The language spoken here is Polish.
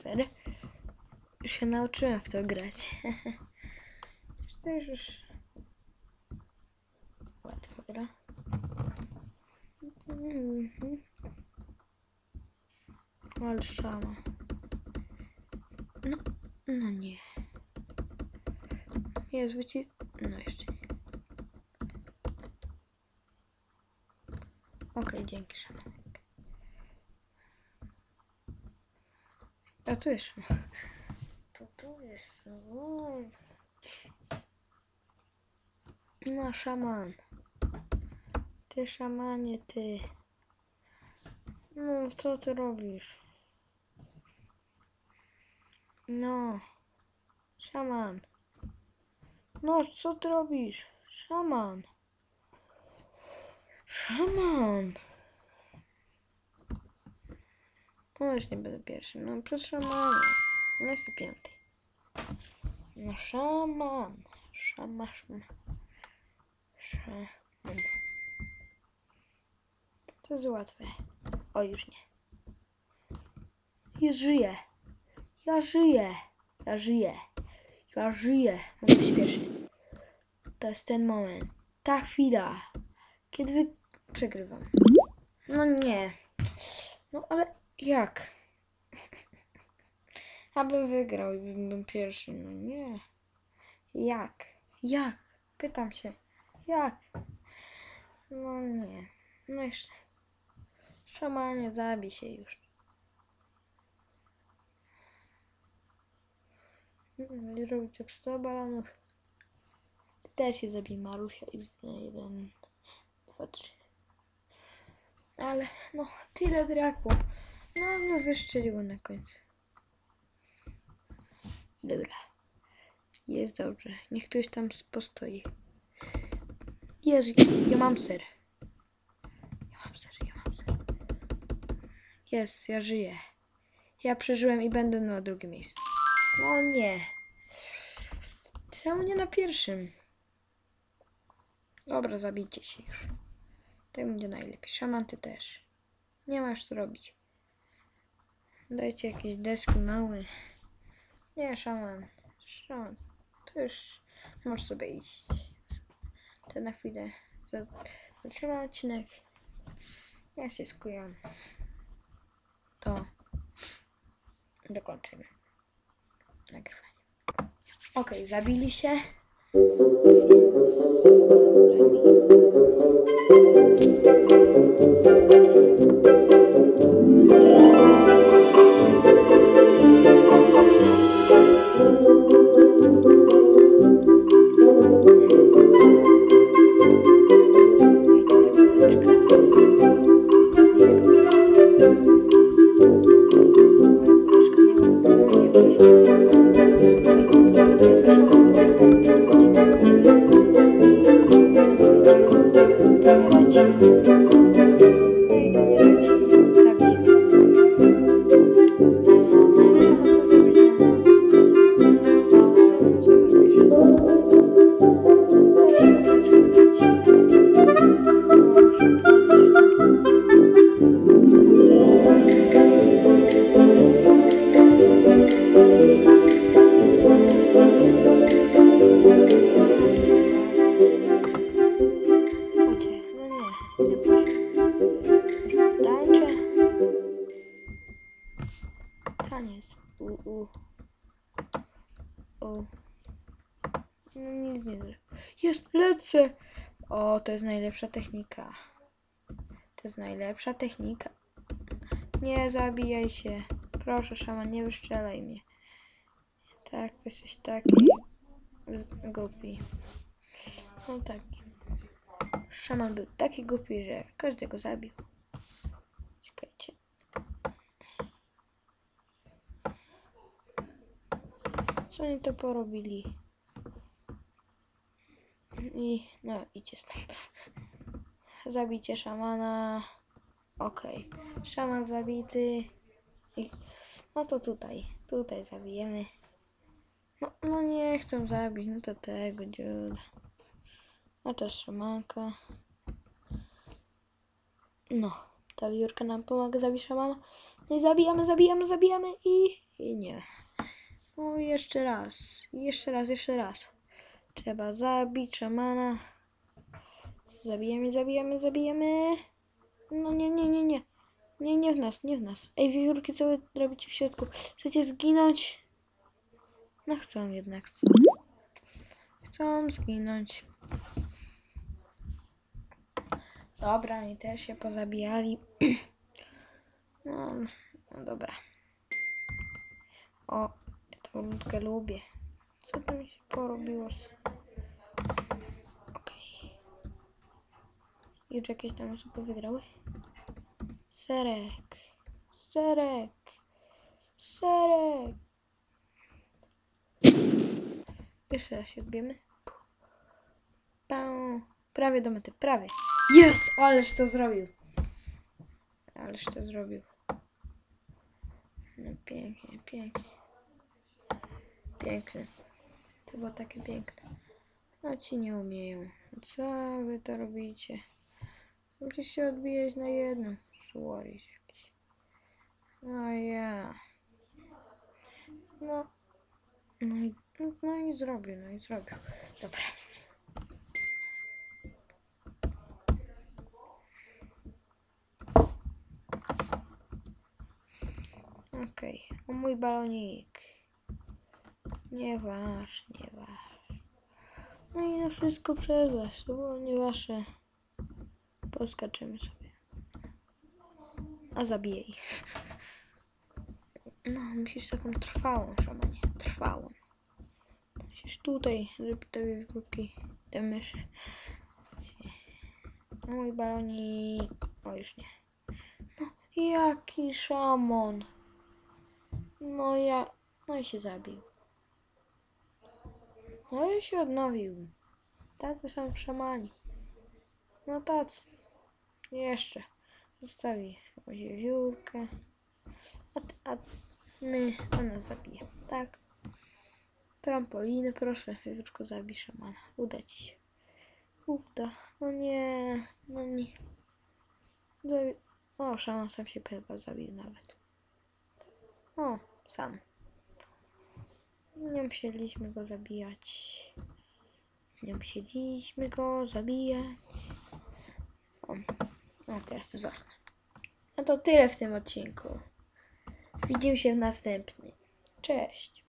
ser. Już się nauczyłem w to grać. To już łatwo gra. Ale szama. No nie. Jest no jeszcze nie. Okej, dzięki szamanek. A tu jest szaman. Tu jest szaman. No szaman. Ty szamanie, ty. No co ty robisz? No. Szaman. No co ty robisz? Szaman. Szaman. No już nie będę pierwszy. No przez szamana. No jestem piąty. No szaman. Szama. To jest łatwe. O, już nie. Ja żyję. Mogę być pierwszy. To jest ten moment. Ta chwila. Kiedy przegrywam. No nie. No ale jak? Abym wygrał i bym był pierwszy. No nie. Jak? Pytam się. Jak? No nie. No jeszcze. Szamanie, zabij się już. Nie robić jak 100 balonów. Też się zabij Marusia i 1, 2, 3. Ale no tyle brakło. No mnie wyszczeliło na końcu. Dobra. Jest dobrze. Niech ktoś tam postoi. Jezu, ja mam ser. Jest, ja żyję. Ja przeżyłem i będę na drugim miejscu. No nie. Czemu nie na pierwszym? Dobra, zabijcie się już. Tak będzie najlepiej. Szaman, ty też. Nie masz co robić. Dajcie jakieś deski małe. Nie, szaman. To już możesz sobie iść. To na chwilę. Zatrzymam odcinek. Ja się skujam. To dokończymy nagrywanie. Okej, zabili się. Taniec. O. No nic nie zrobię. Jest, lecę! O, to jest najlepsza technika. Nie zabijaj się. Proszę, szaman, nie wystrzelaj mnie. Tak, to jesteś taki głupi. No taki. Szaman był taki głupi, że każdego zabił. Czekajcie. Co oni to porobili? I no, idźcie stąd. Zabijcie szamana. Okej. Szaman zabity. No to tutaj zabijemy. No nie chcę zabić, no to tego dziura. A to jest szamanka. No, ta wiórka nam pomaga zabić szamana. No i zabijamy i nie. No i jeszcze raz. Jeszcze raz. Trzeba zabić szamana. Zabijamy. No nie. Nie w nas. Ej, wiewiórki, co wy robicie w środku? Chcecie zginąć? No chcą jednak. Chcą zginąć. Dobra, oni też się pozabijali. No dobra. O, ja tą ludkę lubię. Co to mi się porobiło? Okej. Już jakieś tam osoby wygrały? Serek. Jeszcze raz się odbijemy. Prawie do mety, prawie. Jest! Ależ to zrobił. No pięknie. Piękne. To było takie piękne. A ci nie umieją. Co wy to robicie? Musisz się odbijać na jedną. Słoris jakiś. No ja. No i zrobił. Dobra. Okej. O mój balonik. Nie waż. No i na wszystko przez was. To było nie wasze. Poskaczymy sobie. A zabiję ich. No, musisz taką trwałą, szamanie. Trwałą. Musisz tutaj, żeby te wiewiórki, te myszy. No mój balonik. O, już nie. No, jaki szamon. No i się zabił. No i się odnowił. Tacy są szamani. No tacy. Jeszcze. Zostawi jakąś wiewiórkę. A nas zabije. Tak. Trampoliny, proszę. Wiewiórko, zabij szamana. Uda ci się. Uda. No nie. O, szaman sam się chyba zabił nawet. O, sam. Nie musieliśmy go zabijać. O, teraz to zasnę. No to tyle w tym odcinku. Widzimy się w następnym. Cześć.